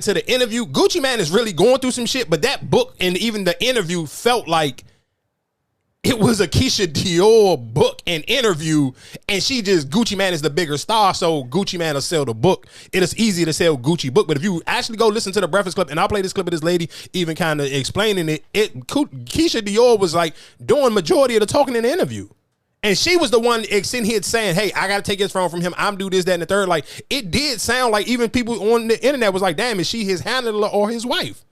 to the interview, Gucci Mane is really going through some shit, but that book and even the interview felt like it was a Keyshia Ka'oir book and interview, and Gucci Mane is the bigger star, so Gucci Mane will sell the book. It is easy to sell Gucci book, but if you actually go listen to the Breakfast Club, and I'll play this clip of this lady even kind of explaining it, Keyshia Ka'oir was like doing majority of the talking in the interview. And she was the one sitting here saying, hey, I got to take his phone from him. I'm do this, that, and the third. Like, it did sound like even people on the internet was like, damn, is she his handler or his wife?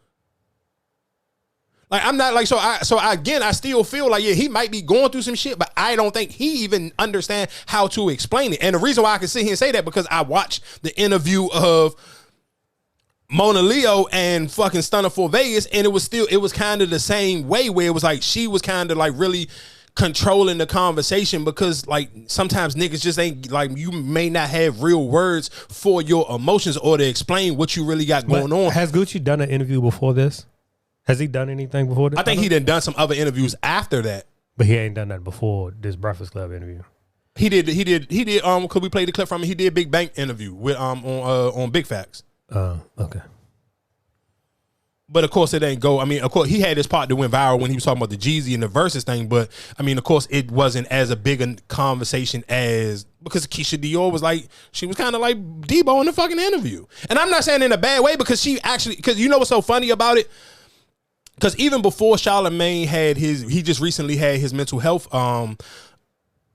Like, I'm not like, again, I still feel like, yeah, he might be going through some shit, but I don't think he even understand how to explain it. And the reason why I can sit here and say that, because I watched the interview of Mona Leo and fucking Stunner for Vegas, and it was kind of the same way, where it was like, she was kind of like really controlling the conversation, because like sometimes niggas just ain't like, you may not have real words for your emotions or to explain what you really got going on. Has Gucci done an interview before this? Has he done anything before this? I think he done some other interviews after that. But he ain't done that before this Breakfast Club interview. He did could we play the clip from him? He did Big Bank interview with on Big Facts. Okay. But of course it ain't go. I mean, of course he had this part that went viral when he was talking about the Jeezy and the Versus thing. But I mean, of course it wasn't as a big a conversation as, because Keyshia Ka'oir was like, she was kind of like Debo in the fucking interview. And I'm not saying in a bad way, because because you know what's so funny about it? Because even before Charlamagne he just recently had his mental health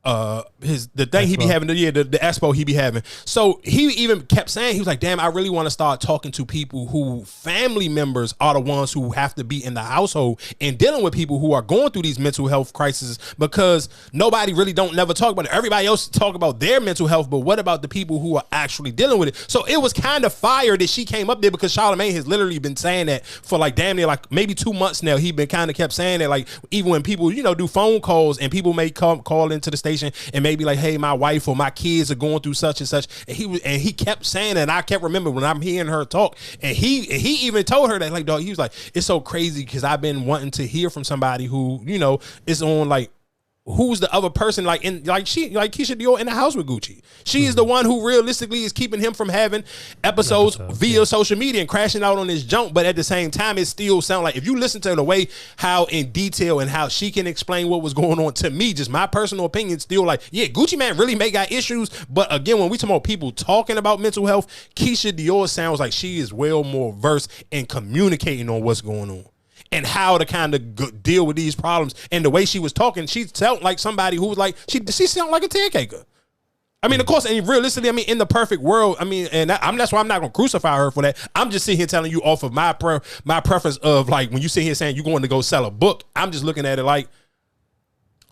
the thing he be having, the expo he be having. So he even kept saying, he was like, damn, I really want to start talking to people who family members are the ones who have to be in the household and dealing with people who are going through these mental health crises, because nobody really don't never talk about it. Everybody else talk about their mental health, but what about the people who are actually dealing with it? So it was kind of fire that she came up there, because Charlamagne has literally been saying that for like damn near like maybe 2 months now. He been kind of kept saying that, like, even when people, do phone calls and people may call into the station and maybe like, hey, my wife or my kids are going through such and such, and he kept saying that, and I kept remembering when I'm hearing her talk, and he even told her that, like, dog, he was like, it's so crazy because I've been wanting to hear from somebody who is on, like, who's the other person, like Keyshia Ka'oir in the house with Gucci. She is the one who realistically is keeping him from having episodes via social media and crashing out on his junk. But at the same time, it still sounds like, if you listen to the way how in detail and how she can explain what was going on, to me, just my personal opinion, still like, yeah, Gucci Mane really may got issues. But again, when we talk about people talking about mental health, Keyshia Ka'oir sounds like she is well more versed in communicating on what's going on and how to kind of deal with these problems. And the way she was talking, she felt like somebody who was like, she sounded like a caretaker. I mean, of course, and realistically, I mean, in the perfect world, I mean, and that's why I'm not going to crucify her for that. I'm just sitting here telling you off of my preference of, like, when you sit here saying you're going to go sell a book, I'm just looking at it like,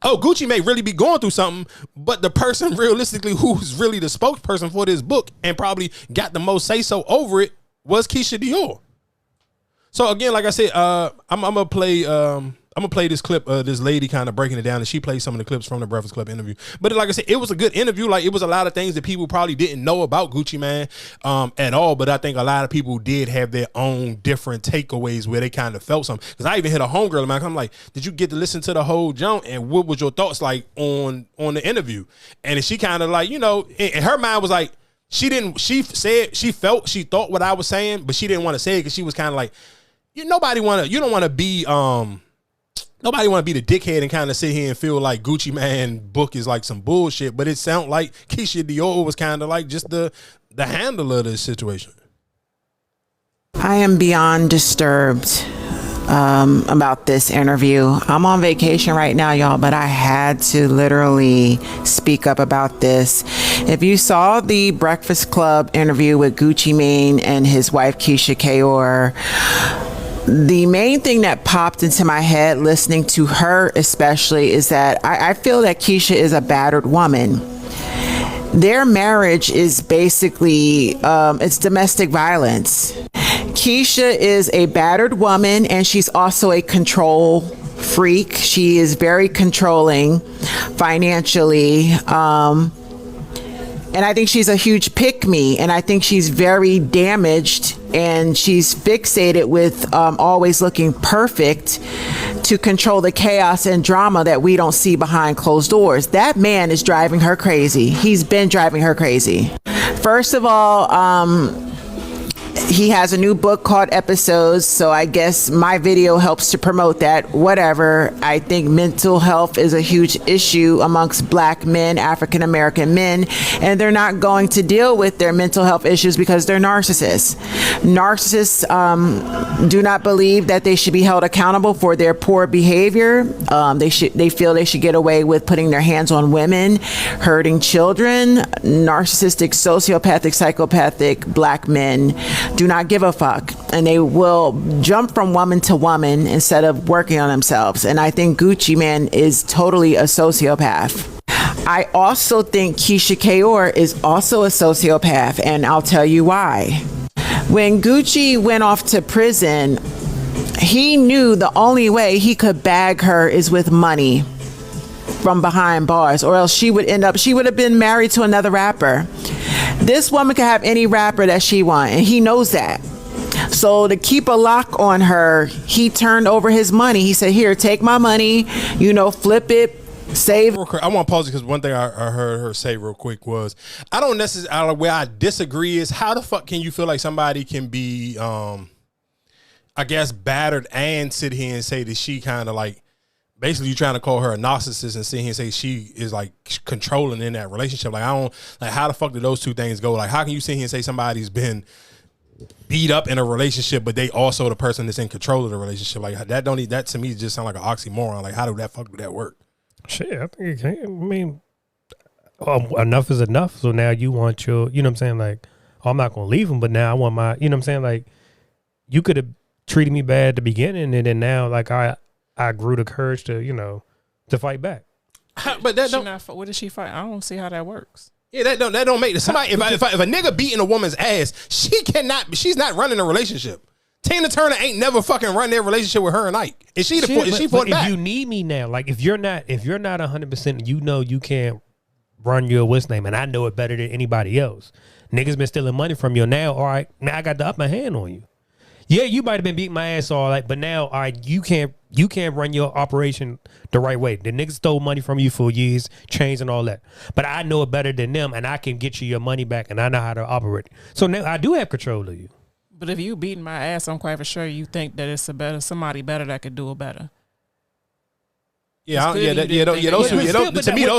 oh, Gucci may really be going through something, but the person realistically who's really the spokesperson for this book and probably got the most say-so over it was Keyshia Ka'oir. So again, like I said, I'm gonna play this clip of this lady kind of breaking it down, and she played some of the clips from the Breakfast Club interview. But like I said, it was a good interview. Like, it was a lot of things that people probably didn't know about Gucci Mane at all. But I think a lot of people did have their own different takeaways where they kind of felt something. Because I even hit a homegirl, man. I'm like, did you get to listen to the whole jump? And what was your thoughts like on the interview? And she kind of like, in her mind was like, she thought what I was saying, but she didn't want to say it because she was kind of like, nobody want to be the dickhead and kind of sit here and feel like Gucci Mane book is like some bullshit. But it sounded like Keyshia Ka'oir was kind of like just the handler of this situation. I am beyond disturbed about this interview. I'm on vacation right now, y'all, but I had to literally speak up about this. If you saw the Breakfast Club interview with Gucci Mane and his wife Keyshia Ka'oir, the main thing that popped into my head listening to her especially is that I feel that Keyshia is a battered woman. Their marriage is basically, it's domestic violence. Keyshia is a battered woman, and she's also a control freak. She is very controlling financially. And I think she's a huge pick-me, and I think she's very damaged, and she's fixated with always looking perfect to control the chaos and drama that we don't see behind closed doors. That man is driving her crazy. He's been driving her crazy. First of all, He has a new book called Episodes, so I guess my video helps to promote that. Whatever. I think mental health is a huge issue amongst black men, African American men, and they're not going to deal with their mental health issues because they're narcissists. Narcissists do not believe that they should be held accountable for their poor behavior. They feel they should get away with putting their hands on women, hurting children. Narcissistic, sociopathic, psychopathic black men do not give a fuck, and they will jump from woman to woman instead of working on themselves. And I think Gucci Man is totally a sociopath. I also think Keyshia Ka'oir is also a sociopath, and I'll tell you why. When Gucci went off to prison, he knew the only way he could bag her is with money from behind bars, or else she would have been married to another rapper. This woman could have any rapper that she wants, and he knows that. So to keep a lock on her, he turned over his money. He said, here, take my money, flip it, save. I want to pause it because one thing I heard her say real quick was, I don't necessarily, where I disagree is, how the fuck can you feel like somebody can be, I guess, battered and sit here and say that she kind of like, basically you trying to call her a narcissist and sit here and say she is like controlling in that relationship. Like, I don't, like, how the fuck do those two things go? Like, how can you sit here and say somebody's been beat up in a relationship, but they also the person that's in control of the relationship? Like, that to me just sound like an oxymoron. Like, how do that work? Shit, I think it can. I mean, enough is enough. So now you want your, you know what I'm saying? Like, I'm not going to leave him, but now I want my, you know what I'm saying? Like, you could have treated me bad at the beginning, and then now, like, I grew the courage to, to fight back. But that don't. What did she fight? I don't see how that works. Yeah, that don't make somebody. If a nigga beating a woman's ass, she's not running a relationship. Tina Turner ain't never fucking run their relationship with her and Ike. Is she fought back? If you need me now, like if you're not 100%, you can't run your what's name, and I know it better than anybody else. Niggas been stealing money from you now. All right, now I got the upper hand on you. Yeah, you might have been beating my ass all right, but now all right, you can't run your operation the right way. The niggas stole money from you for years, chains and all that. But I know it better than them, and I can get you your money back, and I know how to operate. So now I do have control of you. But if you beating my ass, I'm quite for sure you think that it's somebody better that could do it better. Those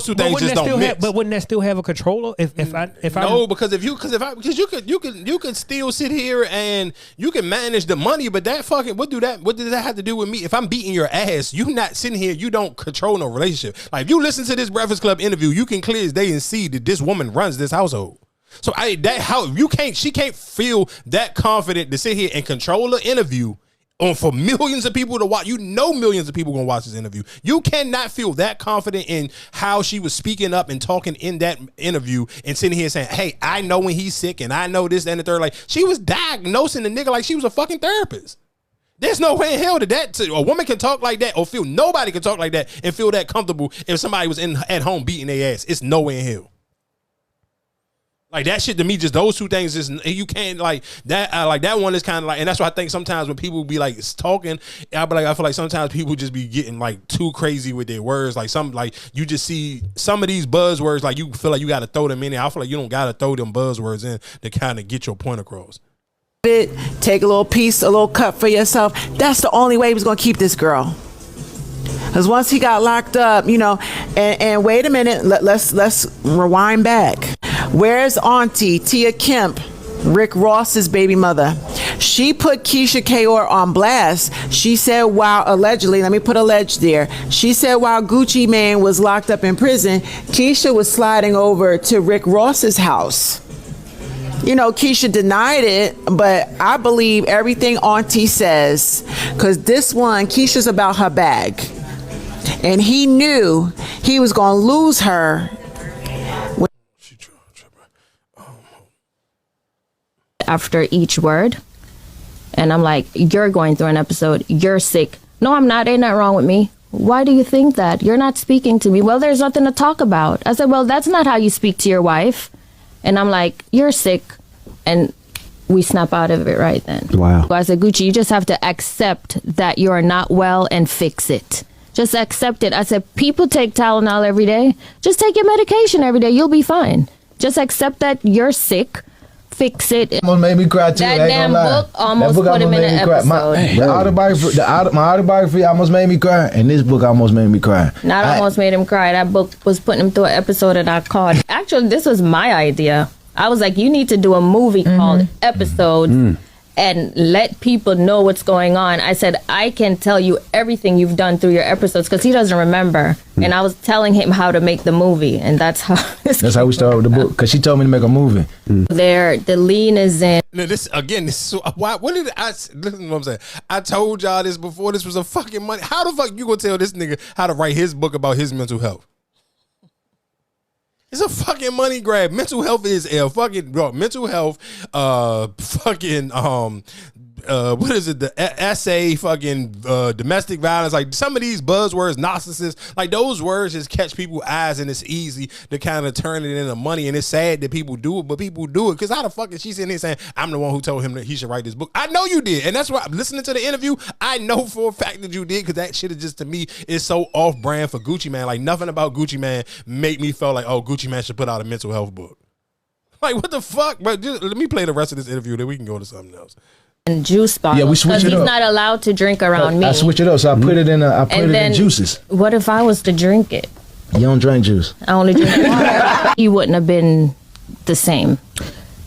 two things just don't mix. But wouldn't that still have a controller? Because you could still sit here and you can manage the money, but that fucking what does that have to do with me? If I'm beating your ass, you not sitting here, you don't control no relationship. Like if you listen to this Breakfast Club interview, you can clear as day and see that this woman runs this household. So she can't feel that confident to sit here and control the interview for millions of people to watch. Millions of people gonna watch this interview. You cannot feel that confident in how she was speaking up and talking in that interview and sitting here saying, hey, I know when he's sick and I know this and the third. Like she was diagnosing the nigga like she was a fucking therapist. There's no way in hell that a woman can talk like that or feel nobody can talk like that and feel that comfortable if somebody was at home beating their ass. It's no way in hell. Like that shit to me, just those two things, just you can't like that. Like that one is kind of like, and that's why I think sometimes when people be like talking, I feel like sometimes people just be getting like too crazy with their words. Like you just see some of these buzzwords, like you feel like you got to throw them in there. I feel like you don't got to throw them buzzwords in to kind of get your point across. Take a little piece, a little cut for yourself. That's the only way he was gonna keep this girl. Because once he got locked up, and wait a minute, let's rewind back. Where's Auntie Tia Kemp, Rick Ross's baby mother? She put Keyshia Ka'oir on blast. She said allegedly, let me put alleged there. She said while Gucci Man was locked up in prison, Keyshia was sliding over to Rick Ross's house. Keyshia denied it, but I believe everything Auntie says, because this one, Keisha's about her bag. And he knew he was going to lose her. After each word. And I'm like, you're going through an episode. You're sick. No, I'm not. Ain't nothing wrong with me. Why do you think that? You're not speaking to me. Well, there's nothing to talk about. I said, well, that's not how you speak to your wife. And I'm like, you're sick. And we snap out of it right then. Wow. So I said, Gucci, you just have to accept that you are not well and fix it. Just accept it. I said, people take Tylenol every day. Just take your medication every day. You'll be fine. Just accept that you're sick. fix it. Almost made me cry too. That I ain't damn gonna lie. book almost That book put him in made an me cry. episode. My autobiography almost made me cry, and this book almost made me cry. Not almost made him cry. That book was putting him through an episode that I called. Actually, this was my idea. I was like, you need to do a movie called Episodes and let people know what's going on. I said, I can tell you everything you've done through your episodes because he doesn't remember. And I was telling him how to make the movie. And that's how we started with the book, because she told me to make a movie. There, the lean is in. Now this again. This is so, why? What did I? Listen to what I'm saying. I told y'all this before. This was a fucking money. How the fuck you gonna tell this nigga how to write his book about his mental health? It's a fucking money grab. Mental health is a fucking mental health. What is it? The essay, fucking domestic violence. Like some of these buzzwords, narcissist. Like those words just catch people's eyes, and it's easy to kind of turn it into money. And it's sad that people do it, but people do it because how the fuck is she sitting here saying I'm the one who told him that he should write this book? I know you did, and that's why listening to the interview, I know for a fact that you did because that shit is just to me is so off brand for Gucci Mane. Like nothing about Gucci Mane make me feel like Gucci Mane should put out a mental health book. Like what the fuck? But just, let me play the rest of this interview, then we can go to something else. And juice bottle. Yeah, we switch it up. He's not allowed to drink around me. I switch it up, so I put it in. I put it in juices. What if I was to drink it? You don't drink juice. I only drink water. He wouldn't have been the same.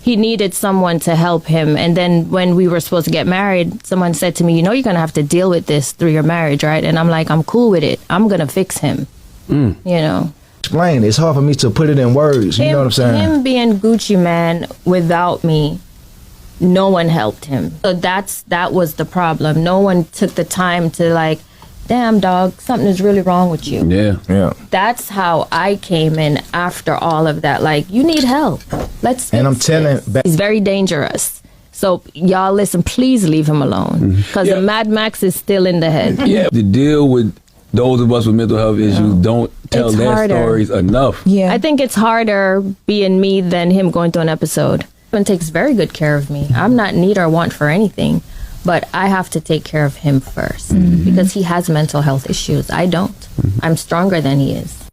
He needed someone to help him. And then when we were supposed to get married, someone said to me, you know, you're going to have to deal with this through your marriage, right? And I'm like, I'm cool with it. I'm going to fix him. You know. Explain. It's hard for me to put it in words. You know what I'm saying? Him being Gucci Mane without me, no one helped him. So that was the problem. No one took the time to like, damn dog, something is really wrong with you. Yeah. That's how I came in after all of that. Like, you need help. Let's fix And I'm telling he's very dangerous. So y'all listen, please leave him alone. Because the Mad Max is still in the head. Yeah. The deal with those of us with mental health issues don't tell It's their harder. stories enough. Yeah. I think it's harder being me than him going through an episode. He takes very good care of me. I'm not need or want for anything, but I have to take care of him first because he has mental health issues. I don't. I'm stronger than he is.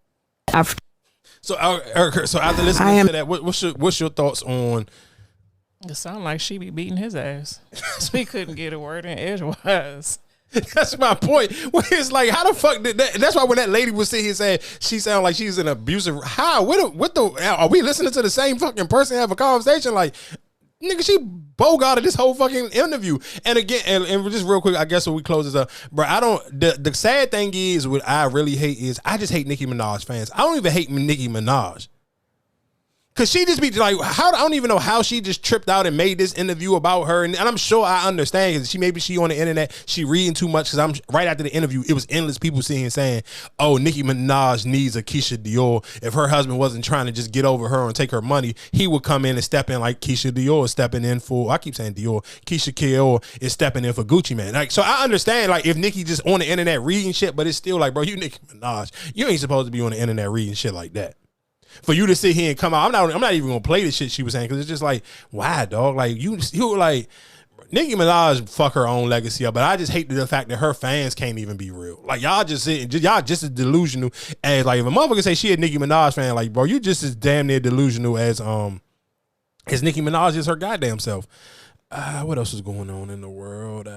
So after listening to that, what's your thoughts on? It sounds like she be beating his ass. She couldn't get a word in edgewise. That's my point. Well, it's like, how the fuck did that? That's why when that lady was sitting here saying she sounded like she's an abusive. How? What the? Are we listening to the same fucking person have a conversation? Like, nigga, she bogarted this whole fucking interview. And again, and just real quick, I guess when we close this up, bro, I don't. The sad thing is, what I really hate is, I just hate Nicki Minaj fans. I don't even hate Nicki Minaj. Cause she just be like, I don't even know how she just tripped out and made this interview about her, and I'm sure I understand because she on the internet, she reading too much. Cause I'm right after the interview, it was endless people sitting here saying, "Oh, Nicki Minaj needs a Keyshia Ka'oir. If her husband wasn't trying to just get over her and take her money, he would come in and step in like Keyshia Ka'oir is stepping in for. I keep saying Dior. Keyshia Ka'oir is stepping in for Gucci Mane. Like, so I understand like if Nicki just on the internet reading shit, but it's still like, bro, you Nicki Minaj, you ain't supposed to be on the internet reading shit like that. For you to sit here and come out, I'm not even gonna play the shit she was saying because it's just like, why, dog? Like you were like, Nicki Minaj fuck her own legacy up, but I just hate the fact that her fans can't even be real. Like y'all just as delusional as like if a motherfucker say she a Nicki Minaj fan, like bro, you just as damn near delusional as Nicki Minaj is her goddamn self. What else is going on in the world?